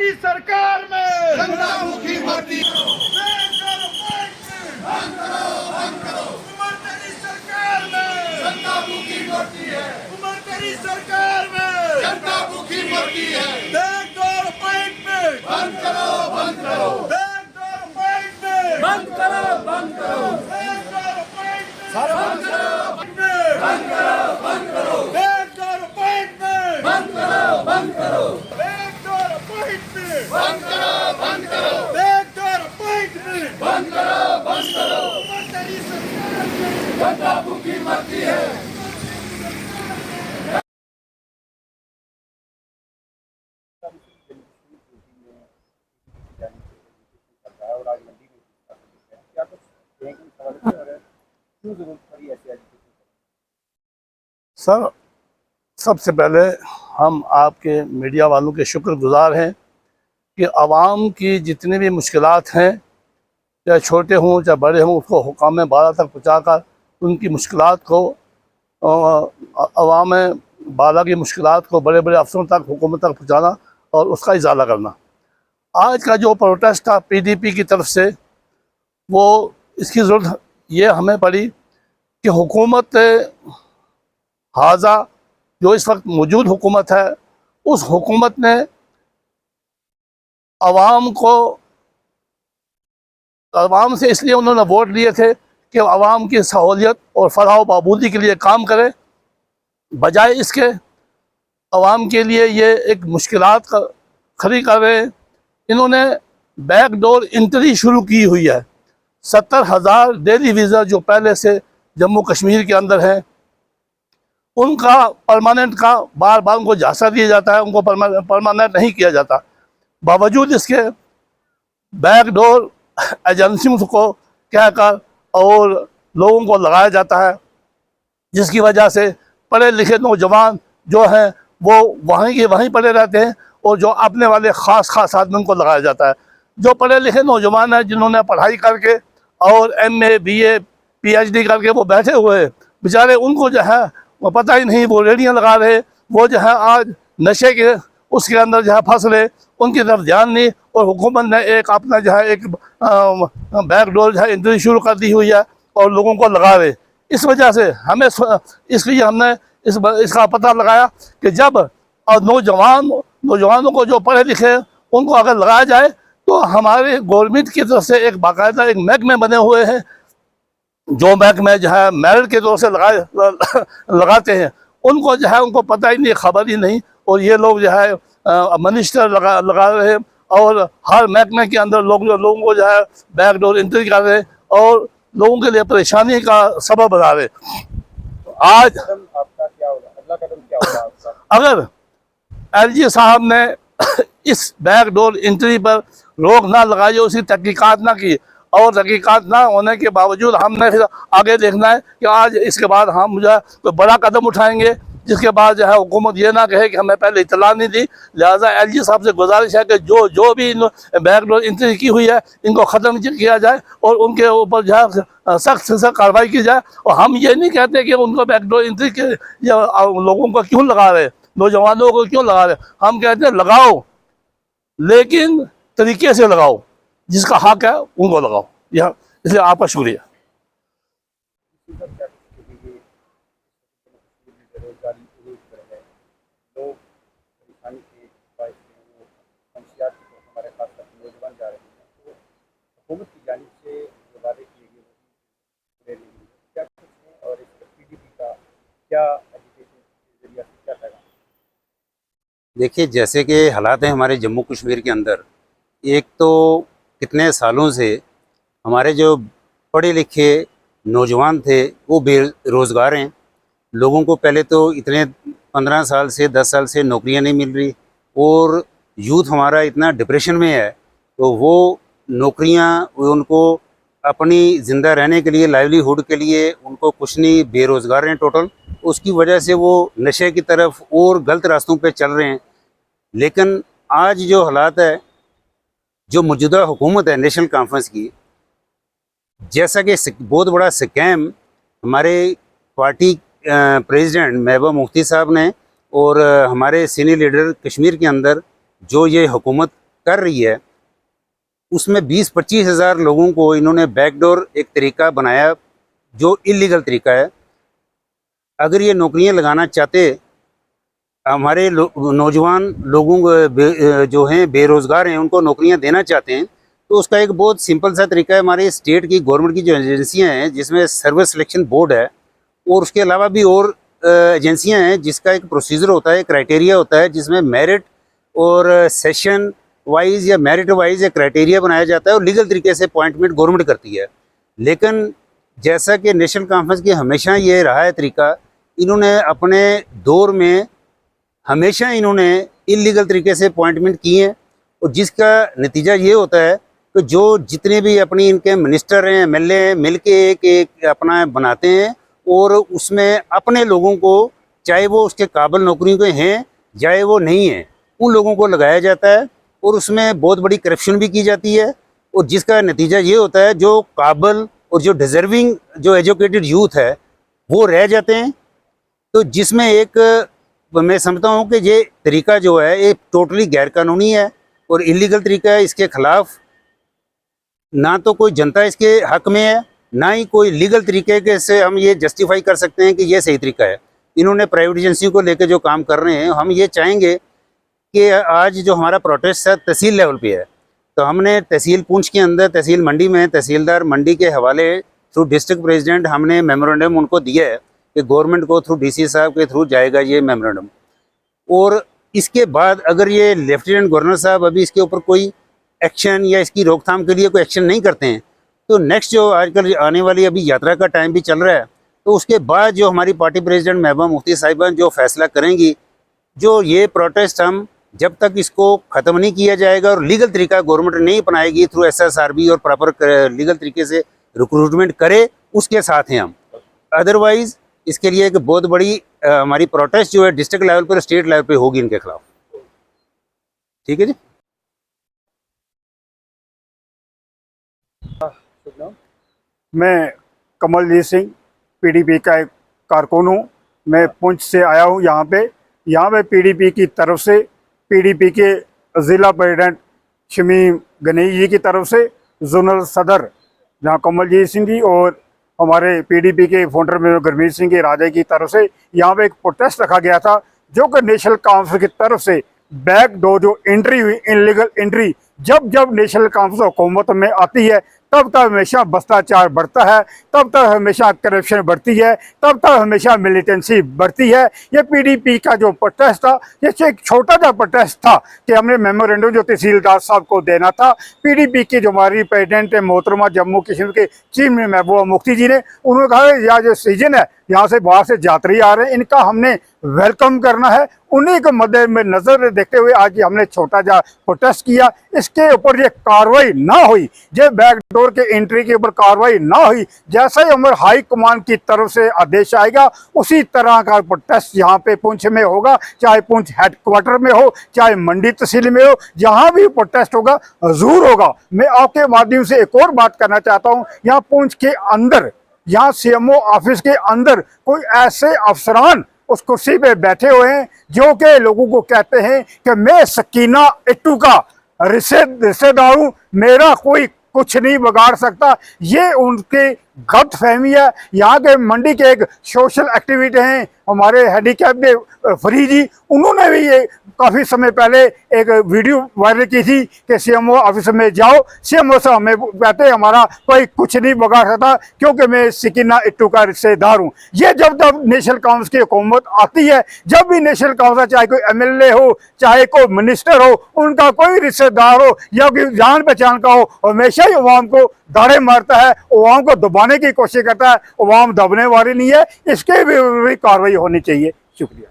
तेरी सरकार में जनता मुखी भर्ती उमर तेरी सरकार में जनता मुखी भर्ती है, उमर तेरी सरकार में जनता मुखी भर्ती है। बैकडोर फाइट में बंद करो, बंद करो, बैकडोर फाइट में बंद करो, बंद करो, बैकडोर फाइट में बंद करो, बंद करो बैकडोर फाइट में बंद करो, बंद करो, बैकडोर फाइट में बंद करो, बंद करो, बैकडोर फाइट में बंद करो, बंद करो। उमर तेरी सरकार में जनता मुखी भर्ती है। सर, सबसे पहले हम आपके मीडिया वालों के शुक्रगुजार हैं कि आवाम की जितनी भी मुश्किलात हैं, चाहे छोटे हों चाहे बड़े हों, उसको हुकाम बाला तक पहुँचाकर उनकी मुश्किलात को अवाम बाला की मुश्किलात को बड़े बड़े अफसरों तक, हुकूमत तक पहुँचाना और उसका इजाला करना। आज का जो प्रोटेस्ट था PDP की तरफ से, वो इसकी ज़रूरत ये हमें पड़ी कि हुकूमत हाजा जो इस वक्त मौजूद हुकूमत है, उस हुकूमत ने अवाम से इसलिए उन्होंने वोट लिए थे कि अवाम की सहूलियत और फलाह व बहबूदी के लिए काम करे, बजाय इसके अवाम के लिए ये एक मुश्किलात खड़ी कर रहे हैं। इन्होंने बैकडोर एंट्री शुरू की हुई है। 70,000 डेली वीज़ा जो पहले से जम्मू कश्मीर के अंदर हैं, उनका परमानेंट का बार बार उनको झांसा दिया जाता है, उनको परमानेंट नहीं किया जाता। बावजूद इसके बैकडोर एजेंसियों को कहकर और लोगों को लगाया जाता है, जिसकी वजह से पढ़े लिखे नौजवान जो हैं वो वहीं पड़े रहते हैं, और जो अपने वाले ख़ास आदमी को लगाया जाता है। जो पढ़े लिखे नौजवान हैं, जिन्होंने पढ़ाई करके और MA BA PhD करके वो बैठे हुए हैं, बेचारे उनको जो है वो पता ही नहीं, वो रेडियाँ लगा रहे, वो जो है आज नशे के उसके अंदर जो है फंस रहे, उनकी तरफ ध्यान नहीं। और हुकूमत ने एक अपना जो है एक बैकडोर जो है एंट्री शुरू कर दी हुई है और लोगों को लगा रहे। इस वजह से हमें इसलिए हमने इसका पता लगाया कि जब नौजवानों को जो पढ़े लिखे उनको अगर लगाया जाए, तो हमारे गवर्नमेंट की तरफ से एक बाकायदा एक महकमे बने हुए हैं, जो महकमे जो है मेरिट के तौर से लगाते हैं। उनको जो है उनको पता ही नहीं, खबर ही नहीं, और ये लोग जो है मिनिस्टर लगा रहे हैं, और हर महकमे के अंदर लोगों को जो है बैकडोर एंट्री कर रहे हैं और लोगों के लिए परेशानी का सबब बना रहे। आज आपका क्या होगा, अगला कदम क्या होगा आपका? अगर LG साहब ने इस बैकडोर एंट्री पर रोक ना लगाई, उसकी तहकीकात ना की, और तहकीकात ना होने के बावजूद हमने फिर आगे देखना है कि आज इसके बाद हम जो है कोई बड़ा कदम उठाएंगे, जिसके बाद जो है हुकूमत ये ना कहे कि हमें पहले इतला नहीं दी। लिहाजा LG साहब से गुजारिश है कि जो भी बैकडोर एंट्री की हुई है, इनको ख़त्म किया जाए और उनके ऊपर जो है सख्त से सख्त कार्रवाई की जाए। और हम ये नहीं कहते कि उनको बैकडोर एंट्री के लोगों को क्यों लगा रहे, नौजवानों को क्यों लगा रहे। हम कहते हैं लगाओ, लेकिन तरीके से लगाओ, जिसका हक है उनको लगाओ। यह इसलिए आपका शुक्रिया। बेरोजगारी है, लोग परेशानी के बायस मंशियात की तरफ हमारे खास कर नौजवान जा रहे हैं, तो हुकूमत की जानिब से जो वादे किए गए क्या कुछ है, और इस PDP का क्या एजुकेशन के जरिए क्या पैगाम? देखिए, जैसे कि हालात हैं हमारे जम्मू कश्मीर के अंदर, एक तो कितने सालों से हमारे जो पढ़े लिखे नौजवान थे वो बेरोज़गार हैं। लोगों को पहले तो इतने 15 साल से 10 साल से नौकरियां नहीं मिल रही, और यूथ हमारा इतना डिप्रेशन में है, तो वो नौकरियां उनको अपनी ज़िंदा रहने के लिए, लाइवलीहुड के लिए उनको कुछ नहीं, बेरोज़गार हैं टोटल। उसकी वजह से वो नशे की तरफ और गलत रास्तों पे चल रहे हैं। लेकिन आज जो हालात है, जो मौजूदा हुकूमत है नेशनल कॉन्फ्रेंस की, जैसा कि बहुत बड़ा स्कैम हमारे पार्टी प्रेसिडेंट महबूबा मुफ्ती साहब ने और हमारे सीनियर लीडर कश्मीर के अंदर जो ये हुकूमत कर रही है उसमें 20-25 हज़ार लोगों को इन्होंने बैकडोर एक तरीका बनाया जो इलीगल तरीका है। अगर ये नौकरियां लगाना चाहते, हमारे नौजवान लोगों को जो हैं बेरोज़गार हैं उनको नौकरियां देना चाहते हैं, तो उसका एक बहुत सिंपल सा तरीका है। हमारे स्टेट की गवर्नमेंट की जो एजेंसियां हैं जिसमें सर्विस सिलेक्शन बोर्ड है और उसके अलावा भी और एजेंसियां हैं जिसका एक प्रोसीजर होता है, क्राइटेरिया होता है, जिसमें मेरिट और सेशन वाइज या मेरिट वाइज एक क्राइटेरिया बनाया जाता है और लीगल तरीके से अपॉइंटमेंट गवर्नमेंट करती है। लेकिन जैसा कि नेशनल कॉन्फ्रेंस की हमेशा ये रहा है तरीका, इन्होंने अपने दौर में हमेशा इन्होंने इलीगल तरीके से अपॉइंटमेंट की हैं और जिसका नतीजा ये होता है कि जो जितने भी अपनी इनके मिनिस्टर हैं, एमएलए हैं, मिल के एक अपना बनाते हैं और उसमें अपने लोगों को, चाहे वो उसके काबिल नौकरियों के हैं चाहे वो नहीं हैं, उन लोगों को लगाया जाता है और उसमें बहुत बड़ी करप्शन भी की जाती है और जिसका नतीजा ये होता है जो काबिल और जो डिज़र्विंग जो एजुकेटेड यूथ है वो रह जाते हैं। तो जिसमें एक मैं समझता हूँ कि ये तरीका जो है ये टोटली गैर कानूनी है और इलीगल तरीका है। इसके खिलाफ ना तो कोई जनता इसके हक में है, ना ही कोई लीगल तरीके के से हम ये जस्टिफाई कर सकते हैं कि ये सही तरीका है। इन्होंने प्राइवेट एजेंसी को लेकर जो काम कर रहे हैं, हम ये चाहेंगे कि आज जो हमारा प्रोटेस्ट है तहसील लेवल पे है, तो हमने तहसील पुंछ के अंदर, तहसील मंडी में तहसीलदार मंडी के हवाले थ्रू डिस्ट्रिक्ट प्रेसिडेंट हमने मेमोरेंडम उनको दिया है कि गवर्नमेंट को थ्रू डीसी साहब के थ्रू जाएगा ये मेमोरेंडम। और इसके बाद अगर ये लेफ्टिनेंट गवर्नर साहब अभी इसके ऊपर कोई एक्शन या इसकी रोकथाम के लिए कोई एक्शन नहीं करते हैं, तो नेक्स्ट जो आजकल आने वाली अभी यात्रा का टाइम भी चल रहा है, तो उसके बाद जो हमारी पार्टी प्रेसिडेंट महबूबा मुफ्ती साहिबान जो फैसला करेंगी, जो ये प्रोटेस्ट हम जब तक इसको ख़त्म नहीं किया जाएगा और लीगल तरीका गवर्नमेंट नहीं अपनाएगी थ्रू SSRB और प्रॉपर लीगल तरीके से रिक्रूटमेंट करे, उसके साथ हैं हम। अदरवाइज़ इसके लिए एक बहुत बड़ी हमारी प्रोटेस्ट जो है डिस्ट्रिक्ट लेवल पर, स्टेट लेवल पे होगी इनके खिलाफ। ठीक है जी। मैं कमलजीत सिंह PDP का एक कारकुन हूँ। मैं पुंछ से आया हूँ यहाँ पे PDP की तरफ से, PDP के ज़िला प्रेसिडेंट शमीम गनीश जी की तरफ से, जोनल सदर जहाँ कमलजीत सिंह जी और हमारे PDP के फाउंडर में गुरमीत सिंह के राजे की तरफ से यहाँ पे एक प्रोटेस्ट रखा गया था, जो कि नेशनल कॉन्फ्रेंस की तरफ से बैकडोर जो एंट्री हुई, इनलीगल एंट्री, जब नेशनल कॉन्फ्रेंस हुकूमत में आती है तब तक हमेशा भ्रष्टाचार बढ़ता है, तब तक हमेशा करप्शन बढ़ती है, तब तक हमेशा मिलिटेंसी बढ़ती है। ये PDP का जो प्रोटेस्ट था, ये एक छोटा सा प्रोटेस्ट था कि हमने मेमोरेंडम जो तहसीलदार साहब को देना था। PDP की जो हमारी प्रेसिडेंट है मोहतरमा जम्मू कश्मीर के चीफ महबूबा मुफ्ती जी ने, उन्होंने कहा यह जो सीजन है, यहाँ से बाहर से यात्री आ रहे हैं, इनका हमने वेलकम करना है। उन्हीं को मद्दे में नजर देखते हुए आज हमने छोटा सा प्रोटेस्ट किया। इसके ऊपर ये कार्रवाई ना हुई, जो बैकडोर के एंट्री के ऊपर कार्रवाई ना हुई, जैसा ही हमारे हाई कमान की तरफ से आदेश आएगा उसी तरह का प्रोटेस्ट यहाँ पे पुंछ में होगा, चाहे पुंछ हेडक्वार्टर में हो, चाहे मंडी तहसील में हो, जहाँ भी प्रोटेस्ट होगा जरूर होगा। मैं आपके माध्यम से एक और बात करना चाहता हूँ, यहाँ पुंछ के अंदर, यहाँ CMO ऑफिस के अंदर कोई ऐसे अफसरान उस कुर्सी पे बैठे हुए हैं जो कि लोगों को कहते हैं कि मैं सकीना इट्टू का रिश्तेदार हूँ, मेरा कोई कुछ नहीं बिगाड़ सकता। ये उनकी गलत फहमी है। यहाँ के मंडी के एक सोशल एक्टिविटी हैं हमारे हैंडीकैप के फ्री जी, उन्होंने भी ये काफ़ी समय पहले एक वीडियो वायरल की थी कि CMO ऑफिस में जाओ, CMO से हमें कहते हमारा कोई कुछ नहीं बिगाड़ सकता क्योंकि मैं सकीना इट्टू का रिश्तेदार हूँ। ये जब नेशनल काउंसिल की हुकूमत आती है, जब भी नेशनल काउंसिल चाहे कोई MLA हो, चाहे कोई मिनिस्टर हो, उनका कोई रिश्तेदार हो या कोई जान पहचान का हो, हमेशा ही अवाम को दाड़े मारता है, अवाम को दबाने की कोशिश करता है। अवाम दबने वाली नहीं है, इसके भी कार्रवाई होनी चाहिए। शुक्रिया।